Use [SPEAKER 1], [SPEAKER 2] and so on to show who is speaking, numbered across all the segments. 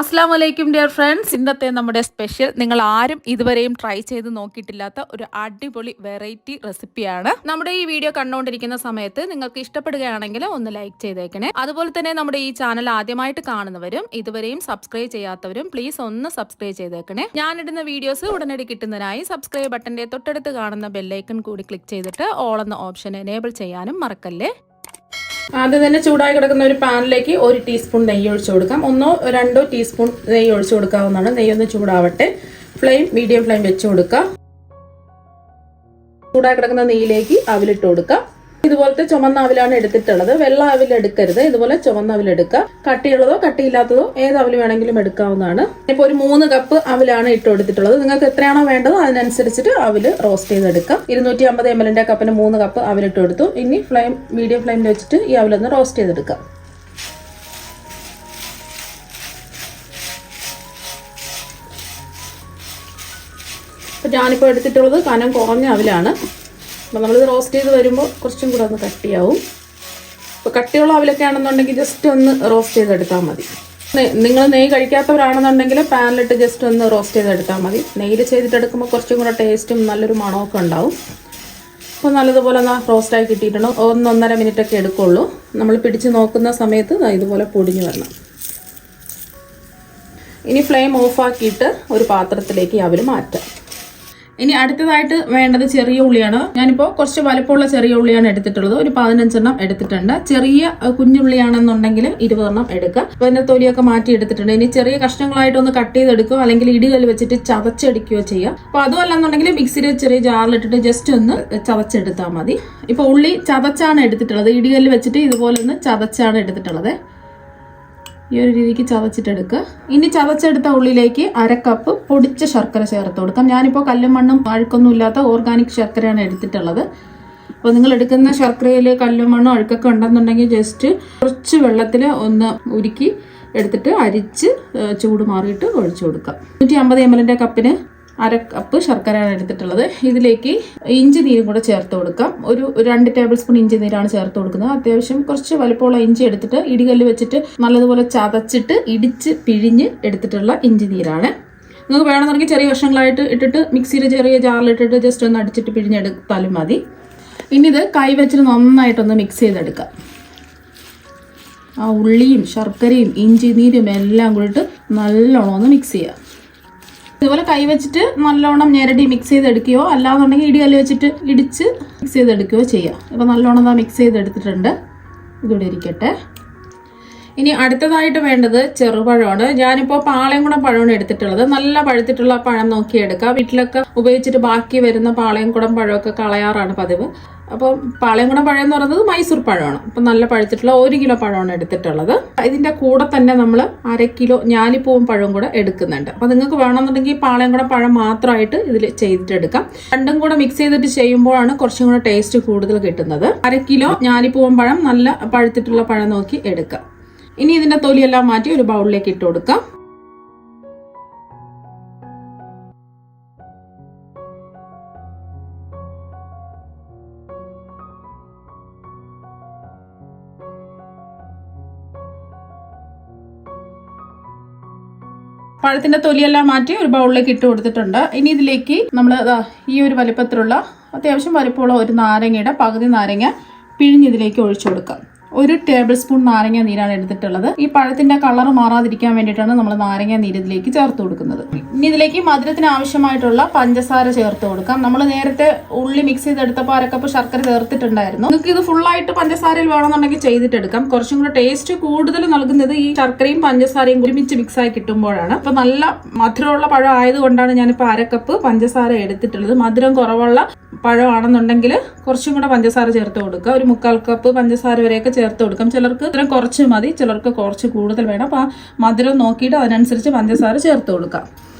[SPEAKER 1] അസ്സലാമു അലൈക്കും dear friends. ഇന്നത്തെ നമ്മുടെ സ്പെഷ്യൽ നിങ്ങൾ ആരും ഇതുവരെയും ട്രൈ ചെയ്ത് നോക്കിയിട്ടില്ലാത്ത ഒരു അടിപൊളി വെറൈറ്റി റെസിപ്പിയാണ്. നമ്മുടെ ഈ വീഡിയോ കണ്ടുകൊണ്ടിരിക്കുന്ന സമയത്ത് നിങ്ങൾക്ക് ഇഷ്ടപ്പെടുകയാണെങ്കിൽ ഒന്ന് ലൈക്ക് ചെയ്തേക്കണേ. അതുപോലെ തന്നെ നമ്മുടെ ഈ ചാനൽ ആദ്യമായിട്ട് കാണുന്നവരും ഇതുവരെയും സബ്സ്ക്രൈബ് ചെയ്യാത്തവരും പ്ലീസ് ഒന്ന് സബ്സ്ക്രൈബ് ചെയ്തേക്കണേ. ഞാനിടുന്ന വീഡിയോസ് ഉടനടി കിട്ടുന്നതിനായി സബ്സ്ക്രൈബ് ബട്ടന്റെ തൊട്ടടുത്ത് കാണുന്ന ബെല്ലൈക്കൺ കൂടി ക്ലിക്ക് ചെയ്തിട്ട് ഓൾ എന്ന ഓപ്ഷൻ എനേബിൾ ചെയ്യാനും മറക്കല്ലേ. ആദ്യം തന്നെ ചൂടായി കിടക്കുന്ന ഒരു പാനിലേക്ക് 1 ടീസ്പൂൺ നെയ്യ് ഒഴിച്ചു കൊടുക്കാം. 1-2 ടീസ്പൂൺ നെയ്യ് ഒഴിച്ചു കൊടുക്കാവുന്നതാണ്. നെയ്യൊന്ന് ചൂടാവട്ടെ. മീഡിയം ഫ്ലെയിം വെച്ച് കൊടുക്കാം. ചൂടായി കിടക്കുന്ന നെയ്യിലേക്ക് അവിലിട്ട് കൊടുക്കാം. ഇതുപോലത്തെ ചുമന്ന അവിലാണ് എടുത്തിട്ടുള്ളത്. വെള്ള അവിൽ എടുക്കരുത്. ഇതുപോലെ ചുമന്ന അവിൽ എടുക്കാം. കട്ടിയുള്ളതോ കട്ടിയില്ലാത്തതോ ഏത് അവിൽ വേണമെങ്കിലും എടുക്കാവുന്നതാണ്. ഇപ്പോൾ ഒരു 3 കപ്പ് അവിലാണ് ഇട്ട് കൊടുത്തിട്ടുള്ളത്. നിങ്ങൾക്ക് എത്രയാണോ വേണ്ടത് അതിനനുസരിച്ചിട്ട് അവില് റോസ്റ്റ് ചെയ്തെടുക്കാം. 250 ml കപ്പിന് 3 കപ്പ് അവിലിട്ട് കൊടുത്തു. ഇനി മീഡിയം ഫ്ലെയിമിൽ വെച്ചിട്ട് ഈ അവിലൊന്ന് റോസ്റ്റ് ചെയ്തെടുക്കാം. അപ്പോൾ ഞാനിപ്പോൾ എടുത്തിട്ടുള്ളത് കനം കുറഞ്ഞ അവിലാണ്. അപ്പോൾ നമ്മളിത് റോസ്റ്റ് ചെയ്ത് വരുമ്പോൾ കുറച്ചും കൂടെ ഒന്ന് കട്ടിയാവും. അപ്പോൾ കട്ടിയുള്ള അവിലൊക്കെ ആണെന്നുണ്ടെങ്കിൽ ജസ്റ്റ് ഒന്ന് റോസ്റ്റ് ചെയ്തെടുത്താൽ മതി. നിങ്ങൾ നെയ്യ് കഴിക്കാത്തവരാണെന്നുണ്ടെങ്കിൽ പാനിലിട്ട് ജസ്റ്റ് ഒന്ന് റോസ്റ്റ് ചെയ്തെടുത്താൽ മതി. നെയ്യിൽ ചെയ്തിട്ടെടുക്കുമ്പോൾ കുറച്ചും കൂടെ ടേസ്റ്റും നല്ലൊരു മണമൊക്കെ ഉണ്ടാവും. അപ്പോൾ നല്ലതുപോലെ ഒന്ന് റോസ്റ്റായി കിട്ടിയിട്ടുണ്ട്. 1-1.5 മിനിറ്റൊക്കെ എടുക്കുള്ളൂ. നമ്മൾ പിടിച്ച് നോക്കുന്ന സമയത്ത് ഇതുപോലെ പൊടിഞ്ഞു വരണം. ഇനി ഫ്ലെയിം ഓഫാക്കിയിട്ട് ഒരു പാത്രത്തിലേക്ക് ഈ അവിൽ മാറ്റാം. ഇനി അടുത്തതായിട്ട് വേണ്ടത് ചെറിയ ഉള്ളിയാണ്. ഞാനിപ്പോൾ കുറച്ച് വലുപ്പമുള്ള ചെറിയ ഉള്ളിയാണ് എടുത്തിട്ടുള്ളത്. ഒരു 15 എണ്ണം എടുത്തിട്ടുണ്ട്. ചെറിയ കുഞ്ഞുള്ളിയാണെന്നുണ്ടെങ്കിൽ 20 എണ്ണം എടുക്കുക. അപ്പോൾ അതിൻ്റെ തൊലിയൊക്കെ മാറ്റി എടുത്തിട്ടുണ്ട്. ഇനി ചെറിയ കഷ്ണങ്ങളായിട്ടൊന്ന് കട്ട് ചെയ്തെടുക്കുക, അല്ലെങ്കിൽ ഇടികല്ല് വെച്ചിട്ട് ചതച്ചെടുക്കുകയോ ചെയ്യാം. അപ്പോൾ അതും അല്ലെന്നുണ്ടെങ്കിൽ മിക്സിയിൽ ചെറിയ ജാറിലിട്ടിട്ട് ജസ്റ്റ് ഒന്ന് ചതച്ചെടുത്താൽ മതി. ഇപ്പോൾ ഉള്ളി ചതച്ചാണ് എടുത്തിട്ടുള്ളത്. ഇടികല്ല് വെച്ചിട്ട് ഇതുപോലെ ഒന്ന് ചതച്ചാണ് എടുത്തിട്ടുള്ളത്. ഈ ഒരു രീതിക്ക് ചതച്ചിട്ടെടുക്കുക. ഇനി ചതച്ചെടുത്ത ഉള്ളിലേക്ക് 1/2 കപ്പ് പൊടിച്ച ശർക്കര ചേർത്ത് കൊടുക്കാം. ഞാനിപ്പോൾ കല്ലും മണ്ണും അഴുക്കൊന്നും ഇല്ലാത്ത ഓർഗാനിക് ശർക്കരയാണ് എടുത്തിട്ടുള്ളത്. അപ്പോൾ നിങ്ങൾ എടുക്കുന്ന ശർക്കരയിൽ കല്ലും മണ്ണും അഴുക്കൊക്കെ ഉണ്ടെന്നുണ്ടെങ്കിൽ ജസ്റ്റ് കുറച്ച് വെള്ളത്തിൽ ഒന്ന് ഉരുക്കി എടുത്തിട്ട് അരിച്ച് ചൂട് മാറിയിട്ട് ഒഴിച്ചു കൊടുക്കാം. 150 ml കപ്പിന് 1/2 കപ്പ് ശർക്കരയാണ് എടുത്തിട്ടുള്ളത്. ഇതിലേക്ക് ഇഞ്ചി നീരും കൂടെ ചേർത്ത് കൊടുക്കാം. ഒരു 2 ടേബിൾ സ്പൂൺ ഇഞ്ചി നീരാണ് ചേർത്ത് കൊടുക്കുന്നത്. അത്യാവശ്യം കുറച്ച് വലുപ്പമുള്ള ഇഞ്ചി എടുത്തിട്ട് ഇടികല്ല് വെച്ചിട്ട് നല്ലതുപോലെ ചതച്ചിട്ട് ഇടിച്ച് പിഴിഞ്ഞ് എടുത്തിട്ടുള്ള ഇഞ്ചി നീരാണ്. നിങ്ങൾക്ക് വേണമെന്നുണ്ടെങ്കിൽ ചെറിയ കഷ്ണങ്ങളായിട്ട് ഇട്ടിട്ട് മിക്സിയിൽ ചെറിയ ജാറിലിട്ടിട്ട് ജസ്റ്റ് ഒന്ന് അടിച്ചിട്ട് പിഴിഞ്ഞെടുത്താലും മതി. ഇനി ഇത് കൈ വെച്ചിട്ട് നന്നായിട്ടൊന്ന് മിക്സ് ചെയ്തെടുക്കാം. ആ ഉള്ളിയും ശർക്കരയും ഇഞ്ചി നീരും എല്ലാം കൂടിയിട്ട് നല്ലോണം ഒന്ന് മിക്സ് ചെയ്യാം. ഇതുപോലെ കൈ വെച്ചിട്ട് നല്ലോണം ഞെരടി മിക്സ് ചെയ്തെടുക്കുകയോ അല്ലാന്നുണ്ടെങ്കിൽ ഇടികല്ല് വെച്ചിട്ട് ഇടിച്ച് മിക്സ് ചെയ്തെടുക്കുകയോ ചെയ്യാം. ഇപ്പോൾ നല്ലോണം മിക്സ് ചെയ്തെടുത്തിട്ടുണ്ട്. ഇതോടെ ഇരിക്കട്ടെ. ഇനി അടുത്തതായിട്ട് വേണ്ടത് ചെറുപഴമാണ്. ഞാനിപ്പോൾ പാളയംകുടം പഴമാണ് എടുത്തിട്ടുള്ളത്. നല്ല പഴുത്തിട്ടുള്ള പഴം നോക്കിയെടുക്കുക. വീട്ടിലൊക്കെ ഉപയോഗിച്ചിട്ട് ബാക്കി വരുന്ന പാളയംകുടം പഴമൊക്കെ കളയാറാണ് പതിവ്. അപ്പോൾ പാളയംകുടം പഴം എന്ന് പറയുന്നത് മൈസൂർ പഴമാണ്. അപ്പം നല്ല പഴുത്തിട്ടുള്ള 1 കിലോ പഴമാണ് എടുത്തിട്ടുള്ളത്. ഇതിൻ്റെ കൂടെ തന്നെ നമ്മൾ 1/2 കിലോ ഞാലിപ്പൂവും പഴവും കൂടെ എടുക്കുന്നുണ്ട്. അപ്പോൾ നിങ്ങൾക്ക് വേണമെന്നുണ്ടെങ്കിൽ പാളയംകുടം പഴം മാത്രമായിട്ട് ഇതിൽ ചെയ്തിട്ടെടുക്കാം. രണ്ടും കൂടെ മിക്സ് ചെയ്തിട്ട് ചെയ്യുമ്പോഴാണ് കുറച്ചും കൂടെ ടേസ്റ്റ് കൂടുതൽ കിട്ടുന്നത്. 1/2 കിലോ ഞാലിപ്പൂവും പഴം നല്ല പഴുത്തിട്ടുള്ള പഴം നോക്കി എടുക്കാം. ഇനി ഇതിൻ്റെ തൊലിയെല്ലാം മാറ്റി ഒരു ബൗളിലേക്ക് ഇട്ട് കൊടുക്കാം. പഴത്തിന്റെ തൊലിയെല്ലാം മാറ്റി ഒരു ബൗളിലേക്ക് ഇട്ട് കൊടുത്തിട്ടുണ്ട്. ഇനി ഇതിലേക്ക് നമ്മൾ ഈ ഒരു വലിപ്പത്തിലുള്ള അത്യാവശ്യം വലിപ്പമുള്ള ഒരു നാരങ്ങയുടെ പകുതി നാരങ്ങ പിഴിഞ്ഞിതിലേക്ക് ഒഴിച്ചു കൊടുക്കാം. 1 ടേബിൾ സ്പൂൺ നാരങ്ങ നീരാണ് എടുത്തിട്ടുള്ളത്. ഈ പഴത്തിന്റെ കളർ മാറാതിരിക്കാൻ വേണ്ടിയിട്ടാണ് നമ്മൾ നാരങ്ങ നീര് ഇതിലേക്ക് ചേർത്ത് കൊടുക്കുന്നത്. ഇനി ഇതിലേക്ക് മധുരത്തിന് ആവശ്യമായിട്ടുള്ള പഞ്ചസാര ചേർത്ത് കൊടുക്കാം. നമ്മൾ നേരത്തെ ഉള്ളി മിക്സ് ചെയ്തെടുത്തപ്പോൾ 1/2 കപ്പ് ശർക്കര ചേർത്തിട്ടുണ്ടായിരുന്നു. നിങ്ങൾക്ക് ഇത് ഫുള്ളായിട്ട് പഞ്ചസാരയിൽ വേണമെന്നുണ്ടെങ്കിൽ ചെയ്തിട്ടെടുക്കാം. കുറച്ചും കൂടെ ടേസ്റ്റ് കൂടുതൽ നൽകുന്നത് ഈ ശർക്കരയും പഞ്ചസാരയും ഒരുമിച്ച് മിക്സ് ആയി കിട്ടുമ്പോഴാണ്. അപ്പൊ നല്ല മധുരമുള്ള പഴം ആയതുകൊണ്ടാണ് ഞാനിപ്പോൾ 1/2 കപ്പ് പഞ്ചസാര എടുത്തിട്ടുള്ളത്. മധുരം കുറവുള്ള പഴമാണെന്നുണ്ടെങ്കിൽ കുറച്ചും കൂടെ പഞ്ചസാര ചേർത്ത് കൊടുക്കുക. ഒരു 1/4 കപ്പ് പഞ്ചസാര വരെയൊക്കെ ചേർത്ത് കൊടുക്കാം. ചിലർക്ക് മധുരം കുറച്ച് മതി, ചിലർക്ക് കുറച്ച് കൂടുതൽ വേണം. അപ്പോൾ ആ മധുരം നോക്കിയിട്ട് അതിനനുസരിച്ച് പഞ്ചസാര ചേർത്ത് കൊടുക്കാം.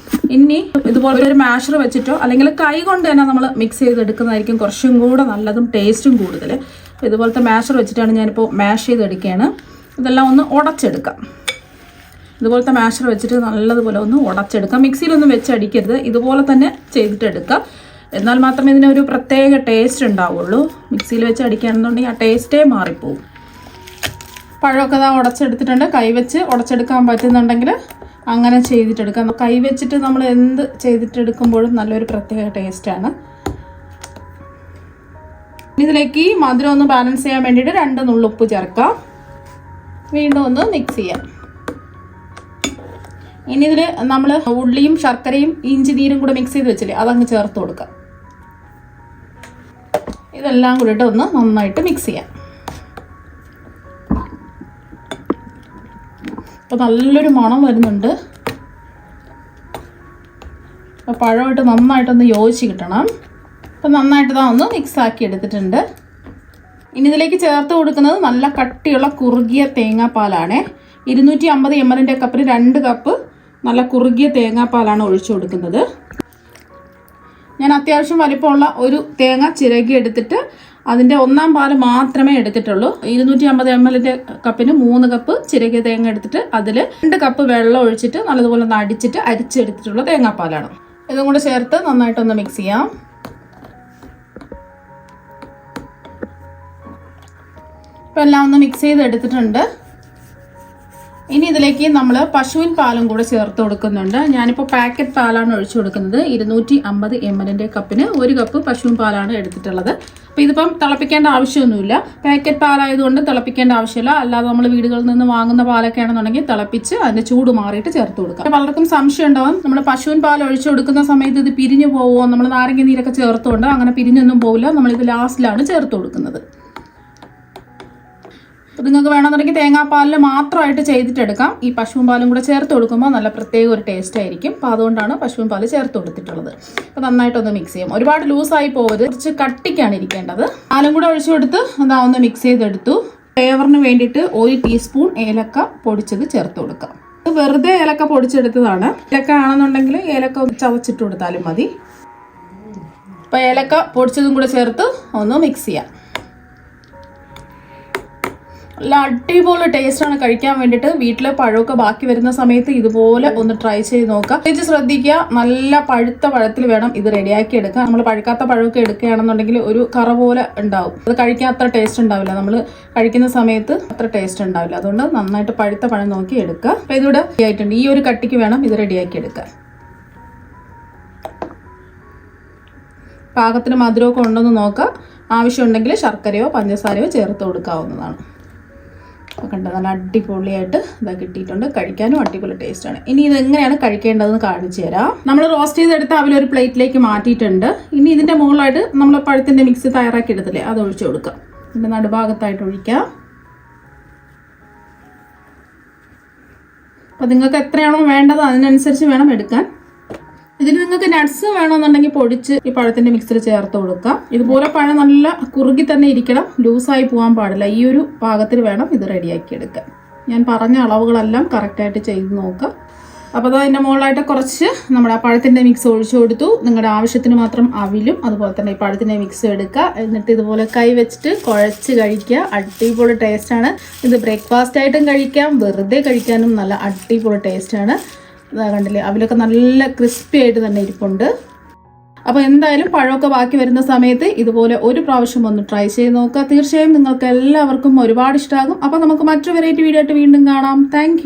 [SPEAKER 1] ഇനി ഇതുപോലെ ഒരു മാഷർ വെച്ചിട്ടോ അല്ലെങ്കിൽ കൈ കൊണ്ട് തന്നെ നമ്മൾ മിക്സ് ചെയ്തെടുക്കുന്നതായിരിക്കും കുറച്ചും കൂടെ നല്ലതും ടേസ്റ്റും കൂടുതൽ. ഇതുപോലത്തെ മാഷർ വെച്ചിട്ടാണ് ഞാനിപ്പോൾ മാഷ് ചെയ്തെടുക്കുകയാണ്. ഇതെല്ലാം ഒന്ന് ഉടച്ചെടുക്കാം. ഇതുപോലത്തെ മാഷർ വെച്ചിട്ട് നല്ലതുപോലെ ഒന്ന് ഉടച്ചെടുക്കാം. മിക്സിയിലൊന്നും വെച്ചടിക്കരുത്. ഇതുപോലെ തന്നെ ചെയ്തിട്ടെടുക്കാം. എന്നാൽ മാത്രമേ ഇതിനൊരു പ്രത്യേക ടേസ്റ്റ് ഉണ്ടാവുള്ളൂ. മിക്സിയിൽ വെച്ച് അടിക്കുകയാണെന്നുണ്ടെങ്കിൽ ആ ടേസ്റ്റേ മാറിപ്പോവും. പഴമൊക്കെ ഉടച്ചെടുത്തിട്ടുണ്ട്. കൈവച്ച് ഉടച്ചെടുക്കാൻ പറ്റുന്നുണ്ടെങ്കിൽ അങ്ങനെ ചെയ്തിട്ടെടുക്കാം. കൈ വെച്ചിട്ട് നമ്മൾ എന്ത് ചെയ്തിട്ടെടുക്കുമ്പോഴും നല്ലൊരു പ്രത്യേക ടേസ്റ്റാണ്. ഇതിലേക്ക് മധുരം ഒന്ന് ബാലൻസ് ചെയ്യാൻ വേണ്ടിയിട്ട് 2 നുള്ളുപ്പ് ചേർക്കാം. വീണ്ടും ഒന്ന് മിക്സ് ചെയ്യാം. ഇനി ഇതിൽ നമ്മൾ ഉള്ളിയും ശർക്കരയും ഇഞ്ചി നീരും കൂടെ മിക്സ് ചെയ്ത് വെച്ചില്ലേ, അതങ്ങ് ചേർത്ത് കൊടുക്കാം. ഇതെല്ലാം കൂടിയിട്ട് ഒന്ന് നന്നായിട്ട് മിക്സ് ചെയ്യാം. അപ്പോൾ നല്ലൊരു മണം വരുന്നുണ്ട്. അപ്പോൾ പഴമായിട്ട് നന്നായിട്ടൊന്ന് യോജിച്ച് കിട്ടണം. അപ്പോൾ നന്നായിട്ട് ഒന്ന് മിക്സ് ആക്കി എടുത്തിട്ടുണ്ട്. ഇനി ഇതിലേക്ക് ചേർത്ത് കൊടുക്കുന്നത് നല്ല കട്ടിയുള്ള കുറുകിയ തേങ്ങാപ്പാലാണ്. 250 ml കപ്പിന് 2 കപ്പ് നല്ല കുറുകിയ തേങ്ങാപ്പാലാണ് ഒഴിച്ചു കൊടുക്കുന്നത്. ഞാൻ അത്യാവശ്യം വലിപ്പമുള്ള ഒരു തേങ്ങ ചിരകി എടുത്തിട്ട് അതിൻ്റെ 1/4 പാല് മാത്രമേ എടുത്തിട്ടുള്ളൂ. 250 ml കപ്പിന് 3 കപ്പ് ചിരകിയ തേങ്ങ എടുത്തിട്ട് അതിൽ 2 കപ്പ് വെള്ളം ഒഴിച്ചിട്ട് നല്ലതുപോലെ ഒന്ന് അടിച്ചിട്ട് അരിച്ചെടുത്തിട്ടുള്ള തേങ്ങാപ്പാലാണ്. ഇതും കൂടെ ചേർത്ത് നന്നായിട്ടൊന്ന് മിക്സ് ചെയ്യാം. ഇപ്പം എല്ലാം ഒന്ന് മിക്സ് ചെയ്ത് എടുത്തിട്ടുണ്ട്. ഇനി ഇതിലേക്ക് നമ്മൾ പശുവിൻ പാലും കൂടെ ചേർത്ത് കൊടുക്കുന്നുണ്ട്. ഞാനിപ്പോൾ പാക്കറ്റ് പാലാണ് ഒഴിച്ചു കൊടുക്കുന്നത്. 250 ml കപ്പിന് 1 കപ്പ് പശുവിൻ പാലാണ് എടുത്തിട്ടുള്ളത്. അപ്പോൾ ഇതിപ്പം തിളപ്പിക്കേണ്ട ആവശ്യമൊന്നുമില്ല. പാക്കറ്റ് പാലായതുകൊണ്ട് തിളപ്പിക്കേണ്ട ആവശ്യമില്ല. അല്ലാതെ നമ്മൾ വീടുകളിൽ നിന്ന് വാങ്ങുന്ന പാലൊക്കെ ആണെന്നുണ്ടെങ്കിൽ തിളപ്പിച്ച് അതിൻ്റെ ചൂട് മാറിയിട്ട് ചേർത്ത് കൊടുക്കാം. പലർക്കും സംശയം ഉണ്ടാവും, നമ്മൾ പശുവിൻ പാൽ ഒഴിച്ചു കൊടുക്കുന്ന സമയത്ത് ഇത് പിരിഞ്ഞു പോകുമോ, നമ്മൾ നാരങ്ങ നീരൊക്കെ ചേർത്തുകൊണ്ട്. അങ്ങനെ പിരിഞ്ഞൊന്നും പോവില്ല. നമ്മളിത് ലാസ്റ്റിലാണ് ചേർത്ത് കൊടുക്കുന്നത്. അപ്പോൾ നിങ്ങൾക്ക് വേണമെന്നുണ്ടെങ്കിൽ തേങ്ങാപ്പാലിൽ മാത്രമായിട്ട് ചെയ്തിട്ടെടുക്കാം. ഈ പശുവിൻ പാലും കൂടെ ചേർത്ത് കൊടുക്കുമ്പോൾ നല്ല പ്രത്യേക ഒരു ടേസ്റ്റ് ആയിരിക്കും. അപ്പോൾ അതുകൊണ്ടാണ് പശുവിൻ പാൽ ചേർത്ത് കൊടുത്തിട്ടുള്ളത്. അപ്പോൾ നന്നായിട്ടൊന്ന് മിക്സ് ചെയ്യും. ഒരുപാട് ലൂസായി പോകരുത്, കുറച്ച് കട്ടിക്കാണ് ഇരിക്കേണ്ടത്. പാലും കൂടെ ഒഴിച്ചു കൊടുത്ത് അതാ ഒന്ന് മിക്സ് ചെയ്തെടുത്തു. ഫ്ലേവറിന് വേണ്ടിയിട്ട് 1 ടീസ്പൂൺ ഏലക്ക പൊടിച്ചത് ചേർത്ത് കൊടുക്കാം. ഇത് വെറുതെ ഏലക്ക പൊടിച്ചെടുത്തതാണ്. ഏലക്ക ആണെന്നുണ്ടെങ്കിൽ ഏലക്ക ചതച്ചിട്ട് കൊടുത്താലും മതി. അപ്പോൾ ഏലക്ക പൊടിച്ചതും കൂടെ ചേർത്ത് ഒന്ന് മിക്സ് ചെയ്യാം. നല്ല അടിപൊളി ടേസ്റ്റാണ് കഴിക്കാൻ വേണ്ടിയിട്ട്. വീട്ടിൽ പഴമൊക്കെ ബാക്കി വരുന്ന സമയത്ത് ഇതുപോലെ ഒന്ന് ട്രൈ ചെയ്ത് നോക്കാം. പ്രത്യേകിച്ച് ശ്രദ്ധിക്കുക, നല്ല പഴുത്ത പഴത്തിൽ വേണം ഇത് റെഡിയാക്കി എടുക്കാം. നമ്മൾ പഴുക്കാത്ത പഴമൊക്കെ എടുക്കുകയാണെന്നുണ്ടെങ്കിൽ ഒരു കറ പോലെ ഉണ്ടാവും. അത് കഴിക്കാൻ അത്ര ടേസ്റ്റ് ഉണ്ടാവില്ല. നമ്മൾ കഴിക്കുന്ന സമയത്ത് അത്ര ടേസ്റ്റ് ഉണ്ടാവില്ല. അതുകൊണ്ട് നന്നായിട്ട് പഴുത്ത പഴം നോക്കി എടുക്കുക. അപ്പോൾ ഇതിവിടെ റെഡി ആയിട്ടുണ്ട്. ഈ ഒരു കട്ടിക്ക് വേണം ഇത് റെഡിയാക്കി എടുക്കാൻ. പാകത്തിന് മധുരമൊക്കെ ഉണ്ടെന്ന് നോക്കുക. ആവശ്യമുണ്ടെങ്കിൽ ശർക്കരയോ പഞ്ചസാരയോ ചേർത്ത് കൊടുക്കാവുന്നതാണ്. കണ്ട നല്ല അടിപൊളിയായിട്ട് ഇതാ കിട്ടിയിട്ടുണ്ട്. കഴിക്കാനും അടിപൊളി ടേസ്റ്റാണ്. ഇനി ഇതെങ്ങനെയാണ് കഴിക്കേണ്ടതെന്ന് കാണിച്ചു തരാം. നമ്മൾ റോസ്റ്റ് ചെയ്തെടുത്ത് അവലൊരു പ്ലേറ്റിലേക്ക് മാറ്റിയിട്ടുണ്ട്. ഇനി ഇതിൻ്റെ മുകളിലായിട്ട് നമ്മൾ പഴത്തിൻ്റെ മിക്സ് തയ്യാറാക്കി എടുത്തില്ലേ, അത് ഒഴിച്ചു കൊടുക്കാം. ഇതിൻ്റെ നടുഭാഗത്തായിട്ട് ഒഴിക്കാം. അപ്പോൾ നിങ്ങൾക്ക് എത്രയാണോ വേണ്ടത് അതിനനുസരിച്ച് വേണം എടുക്കാൻ. ഇതിൽ നിങ്ങൾക്ക് നട്ട്സ് വേണമെന്നുണ്ടെങ്കിൽ പൊടിച്ച് ഈ പഴത്തിന്റെ മിക്സിൽ ചേർത്ത് കൊടുക്കാം. ഇതുപോലെ പഴം നല്ല കുറുകി തന്നെ ഇരിക്കണം, ലൂസായി പോകാൻ പാടില്ല. ഈ ഒരു പാകത്തിൽ വേണം ഇത് റെഡിയാക്കി എടുക്കാൻ. ഞാൻ പറഞ്ഞ അളവുകളെല്ലാം കറക്റ്റായിട്ട് ചെയ്ത് നോക്കാം. അപ്പോൾ അതിൻ്റെ മുകളിലായിട്ട് കുറച്ച് നമ്മുടെ ആ പഴത്തിൻ്റെ മിക്സ് ഒഴിച്ചു കൊടുത്തു. നിങ്ങളുടെ ആവശ്യത്തിന് മാത്രം അവിലും അതുപോലെ തന്നെ ഈ പഴത്തിൻ്റെ മിക്സ് എടുക്കുക. എന്നിട്ട് ഇതുപോലെ കൈ വെച്ചിട്ട് കുഴച്ച് കഴിക്കുക. അടിപൊളി ടേസ്റ്റാണ്. ഇത് ബ്രേക്ക്ഫാസ്റ്റ് ആയിട്ടും കഴിക്കാം, വെറുതെ കഴിക്കാനും നല്ല അടിപൊളി ടേസ്റ്റാണ്. കണ്ടില്ലേ, അവിലൊക്കെ നല്ല ക്രിസ്പി ആയിട്ട് തന്നെ ഇരിപ്പുണ്ട്. അപ്പോൾ എന്തായാലും പഴമൊക്കെ ബാക്കി വരുന്ന സമയത്ത് ഇതുപോലെ ഒരു പ്രാവശ്യം ഒന്ന് ട്രൈ ചെയ്ത് നോക്കുക. തീർച്ചയായും നിങ്ങൾക്ക് എല്ലാവർക്കും ഒരുപാട് ഇഷ്ടമാകും. അപ്പോൾ നമുക്ക് മറ്റൊരു വെറൈറ്റി വീഡിയോ ആയിട്ട് വീണ്ടും കാണാം. താങ്ക്